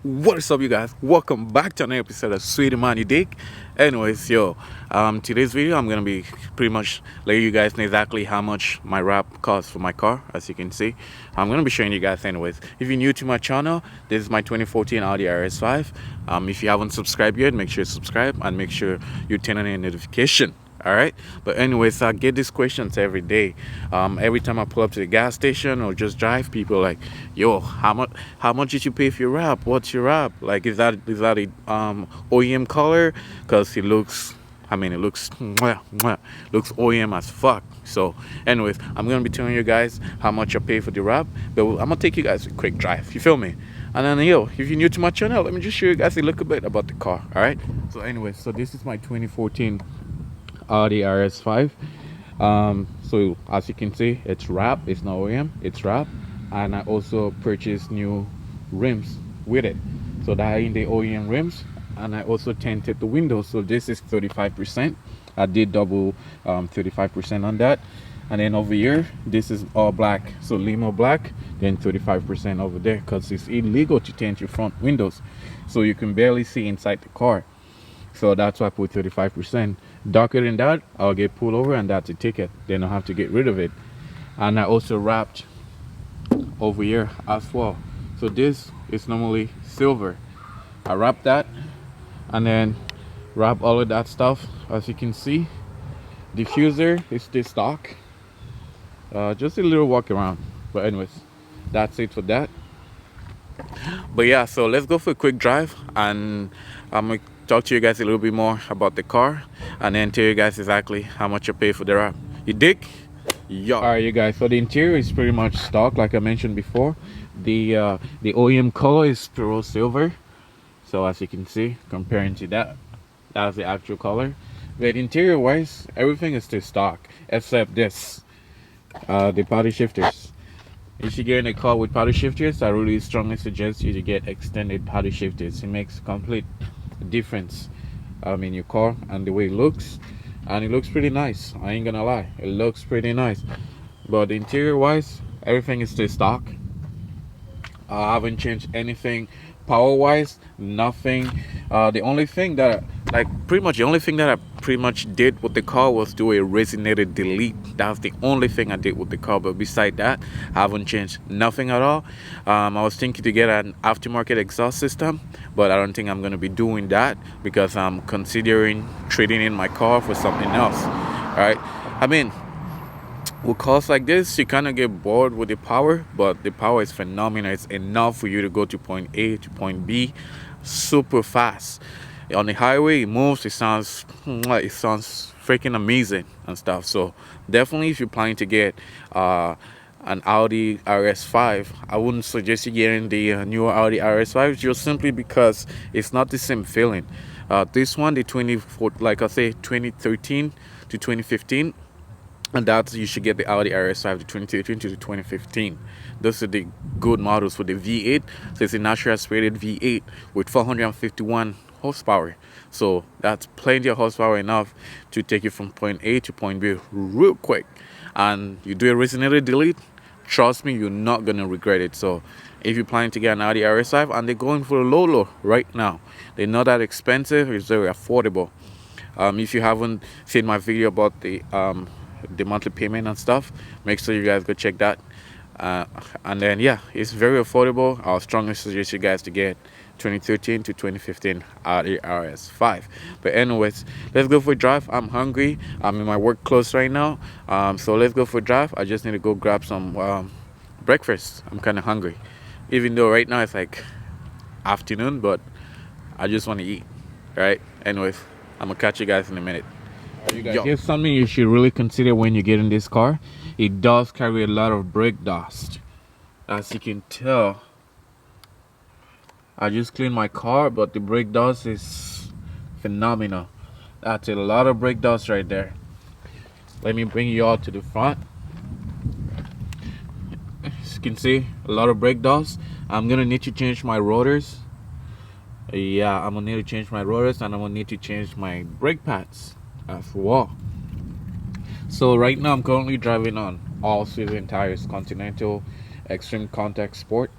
What is up, you guys? Welcome back to another episode of Sweetie Money Dick. Anyways, today's video I'm gonna be pretty much letting you guys know exactly how much my wrap costs for my car. As you can see, I'm gonna be showing you guys anyways. If you're new to my channel, this is my 2014 Audi RS5. If you haven't subscribed yet, make sure you subscribe and make sure you turn on your notification. All right, but anyways, I get these questions every day. Every time I pull up to the gas station or just drive, people are like, yo, how much did you pay for your wrap? What's your wrap? Like, is that a OEM color? Because it looks, it looks looks OEM as fuck. So anyways, I'm gonna be telling you guys how much I pay for the wrap, but I'm gonna take you guys a quick drive, you feel me? And then, if you're new to my channel, let me just show you guys a little bit about the car. All right, so anyways, so this is my 2014 Audi RS5. So as you can see, it's wrap, it's not OEM, it's wrap. And I also purchased new rims with it, so that are in the OEM rims. And I also tinted the windows, so this is 35%. I did double 35% on that. And then over here, this is all black, so limo black, then 35% over there, because it's illegal to tint your front windows, so you can barely see inside the car. So that's why I put 35%. Darker than that, I'll get pulled over and that's a ticket. Then I'll have to get rid of it. And I also wrapped over here as well. So this is normally silver. I wrap that and then wrap all of that stuff. As you can see, diffuser is still stock. Just a little walk around. But anyways, that's it for that. But yeah, so let's go for a quick drive, and I'm gonna talk to you guys a little bit more about the car and then tell you guys exactly how much I pay for the wrap. You dig? Yo. Alright, you guys, so the interior is pretty much stock, like I mentioned before. The OEM color is pure silver. So as you can see, comparing to that's the actual color. But interior wise, everything is still stock except this, the paddle shifters. If you get in a car with paddle shifters, I really strongly suggest you to get extended paddle shifters. It makes complete difference in your car and the way it looks, and it looks pretty nice. I ain't gonna lie, it looks pretty nice. But interior wise, everything is still stock. I haven't changed anything power wise, nothing. The only thing that I pretty much did with the car was do a resonator delete. That's the only thing I did with the car. But beside that, I haven't changed nothing at all. I was thinking to get an aftermarket exhaust system, but I don't think I'm going to be doing that because I'm considering trading in my car for something else. All right, with cars like this, you kind of get bored with the power, but the power is phenomenal. It's enough for you to go to point A to point B super fast. On the highway, it moves, it sounds freaking amazing and stuff. So definitely, if you're planning to get an Audi RS5, I wouldn't suggest you getting the newer Audi RS5 just simply because it's not the same feeling. This one, the 2013 to 2015, and that's, you should get the Audi RS5 to 2013 to 2015. Those are the good models for the V8. So it's a natural aspirated V8 with 451 horsepower. So that's plenty of horsepower, enough to take you from point A to point B real quick. And you do a resonator delete, trust me, you're not gonna regret it. So if you're planning to get an Audi RS5, and they're going for a low right now, they're not that expensive, it's very affordable. If you haven't seen my video about the monthly payment and stuff, make sure you guys go check that. And then it's very affordable. I'll strongly suggest you guys to get 2013 to 2015 Audi RS5. But anyways, let's go for a drive. I'm hungry. I'm in my work clothes right now, so let's go for a drive. I just need to go grab some breakfast. I'm kind of hungry, even though right now it's like afternoon, but I just want to eat. All right, anyways, I'm gonna catch you guys in a minute. You guys, here's something you should really consider when you get in this car. It does carry a lot of brake dust. As you can tell, I just cleaned my car, but the brake dust is phenomenal. That's a lot of brake dust right there. Let me bring you all to the front. As you can see, a lot of brake dust. I'm gonna need to change my rotors. I'm gonna need to change my rotors, and I'm gonna need to change my brake pads as well. So right now I'm currently driving on all season tires, Continental Extreme Contact Sport.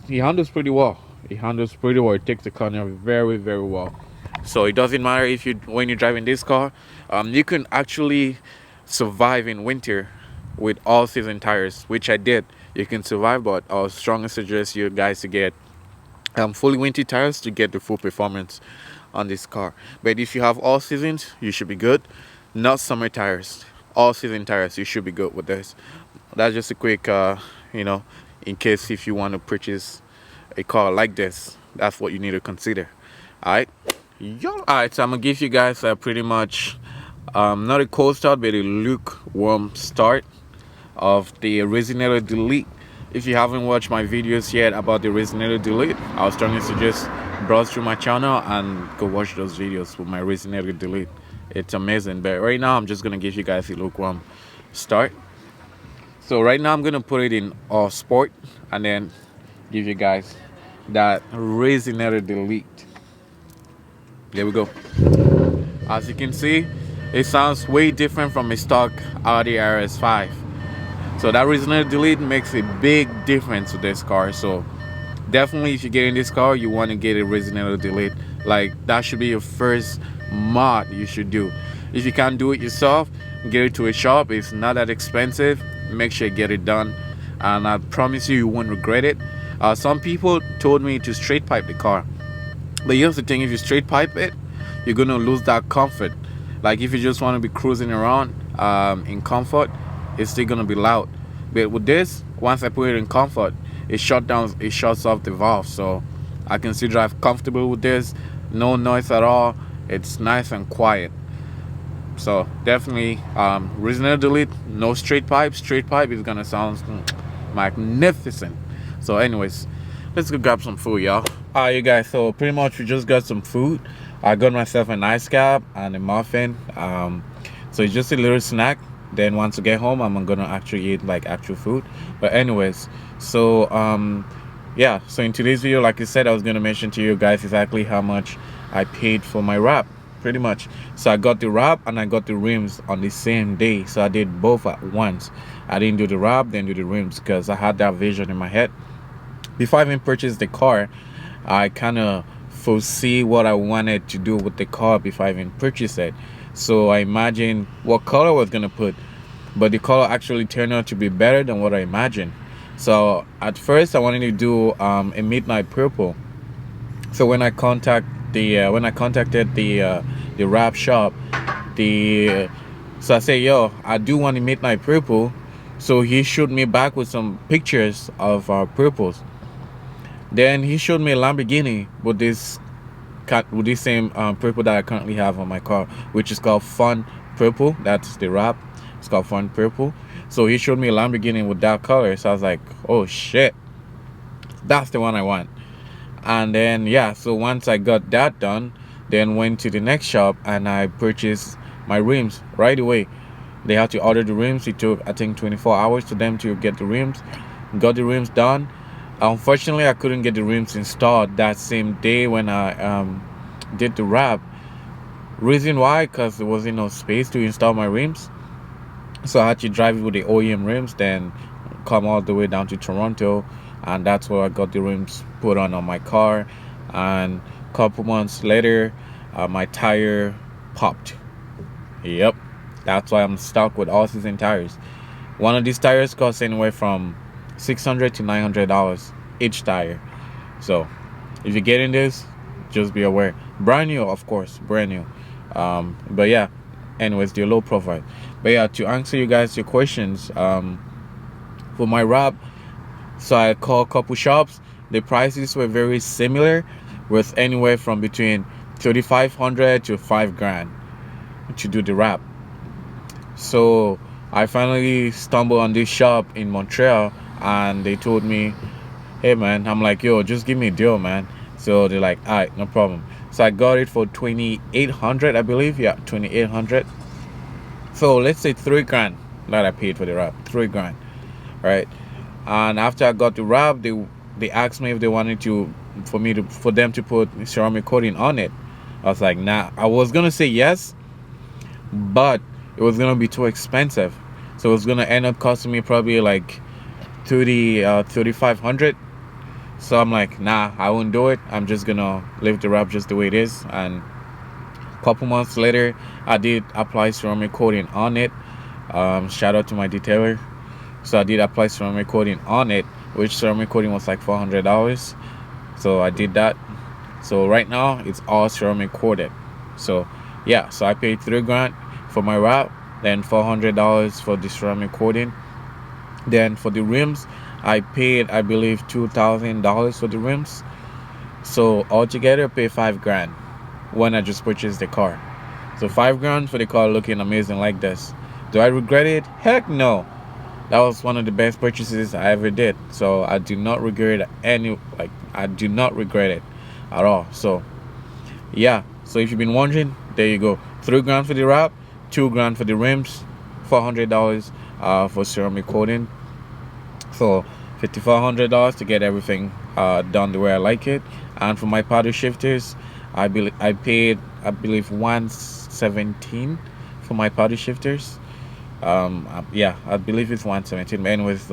He handles pretty well. He handles pretty well. It takes the corner very, very well. So it doesn't matter if you when you're driving this car, you can actually survive in winter with all season tires, which I did. You can survive, but I would strongly suggest you guys to get fully winter tires to get the full performance on this car. But if you have all seasons, you should be good. Not summer tires, all season tires, you should be good with this. That's just a quick you know, in case if you want to purchase a car like this, that's what you need to consider. All right, all right, so I'm gonna give you guys pretty much not a cold start but a lukewarm start of the Resonator Delete. If you haven't watched my videos yet about the Resonator Delete, I would strongly suggest browse through my channel and go watch those videos with my Resonator Delete. It's amazing. But right now I'm just gonna give you guys a lukewarm start. So right now I'm gonna put it in sport and then give you guys that Resonator Delete. There we go. As you can see, it sounds way different from a stock Audi RS5. So that Resonator Delete makes a big difference with this car. So definitely if you get in this car, you want to get a Resonator Delete. Like, that should be your first mod you should do. If you can't do it yourself, get it to a shop. It's not that expensive. Make sure you get it done, and I promise you won't regret it. Some people told me to straight pipe the car, but here's the thing: if you straight pipe it, you're gonna lose that comfort. Like, if you just want to be cruising around in comfort, it's still gonna be loud. But with this, once I put it in comfort, it shuts off the valve, so I can still drive comfortable with this. No noise at all. It's nice and quiet. So definitely Resonator Delete, no straight pipe. Straight pipe is gonna sound magnificent. So anyways, let's go grab some food, y'all. Alright, you guys, so pretty much we just got some food. I got myself an ice cap and a muffin. So it's just a little snack. Then once I get home, I'm gonna actually eat like actual food. But anyways, so yeah, so in today's video, like I said, I was gonna mention to you guys exactly how much I paid for my wrap, pretty much. So I got the wrap and I got the rims on the same day. So I did both at once. I didn't do the wrap, then do the rims, because I had that vision in my head. Before I even purchased the car, I kind of foresee what I wanted to do with the car before I even purchased it. So I imagined what color I was gonna put, but the color actually turned out to be better than what I imagined. So at first I wanted to do a midnight purple. So when I contacted the wrap shop, so I said, yo, I do want a midnight purple. So he showed me back with some pictures of purples. Then he showed me a Lamborghini with this same purple that I currently have on my car, which is called Fun Purple. That's the wrap. It's called Fun Purple. So he showed me a Lamborghini with that color. So I was like, oh shit, that's the one I want. And then yeah, so once I got that done, then went to the next shop and I purchased my rims right away. They had to order the rims. It took, I think, 24 hours for them to get the rims. Got the rims done. Unfortunately, I couldn't get the rims installed that same day when I did the wrap. Reason why? Because there wasn't no space to install my rims. So I had to drive with the OEM rims, then come all the way down to Toronto, and that's where I got the rims put on my car. And a couple months later, my tire popped. Yep, that's why I'm stuck with all season tires. One of these tires costs anywhere from $600 to $900 each tire. So if you're getting this, just be aware. Brand new, of course, brand new. But yeah, anyways, they're low profile. But yeah, to answer you guys your questions, for my wrap, so I called a couple shops. The prices were very similar, with anywhere from between $3,500 to $5,000 to do the wrap. So I finally stumbled on this shop in Montreal, and they told me, hey man, I'm like, yo, just give me a deal, man. So they're like, all right, no problem. So I got it for $2,800, I believe. Yeah, $2,800. So let's say $3,000 that I paid for the wrap. $3,000, right? And after I got the wrap, they asked me if they wanted for them to put ceramic coating on it. I was like, nah. I was gonna say yes, but it was gonna be too expensive. So it was gonna end up costing me probably like $3,500. So I'm like, nah, I won't do it. I'm just gonna leave the wrap just the way it is. And a couple months later, I did apply ceramic coating on it. Shout out to my detailer. So I did apply ceramic coating on it, which ceramic coating was like $400. So I did that. So right now it's all ceramic coated. So yeah, so I paid 3 grand for my wrap, then $400 for the ceramic coating. Then for the rims, I paid, I believe, $2,000 for the rims. So altogether, I paid 5 grand when I just purchased the car. So 5 grand for the car looking amazing like this. Do I regret it? Heck no. That was one of the best purchases I ever did. So I do not regret I do not regret it at all. So yeah. So if you've been wondering, there you go. 3 grand for the wrap, 2 grand for the rims, $400 for ceramic coating. So $5,400 to get everything done the way I like it. And for my paddle shifters, I paid, I believe, 117 for my paddle shifters. Yeah, I believe it's 117. But anyways,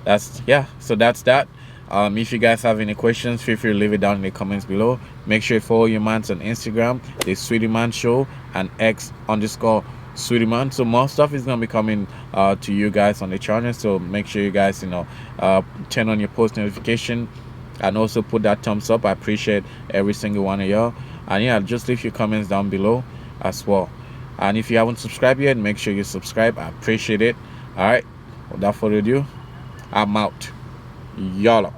that's yeah. So that's that. If you guys have any questions, feel free to leave it down in the comments below. Make sure you follow your mans on Instagram, the Sweetie Man Show, and X_Sweetie Man. So more stuff is gonna be coming to you guys on the channel. So make sure you guys turn on your post notification and also put that thumbs up. I appreciate every single one of y'all. And yeah, just leave your comments down below as well. And if you haven't subscribed yet, make sure you subscribe. I appreciate it. All right. Without further ado, I'm out. Yalla.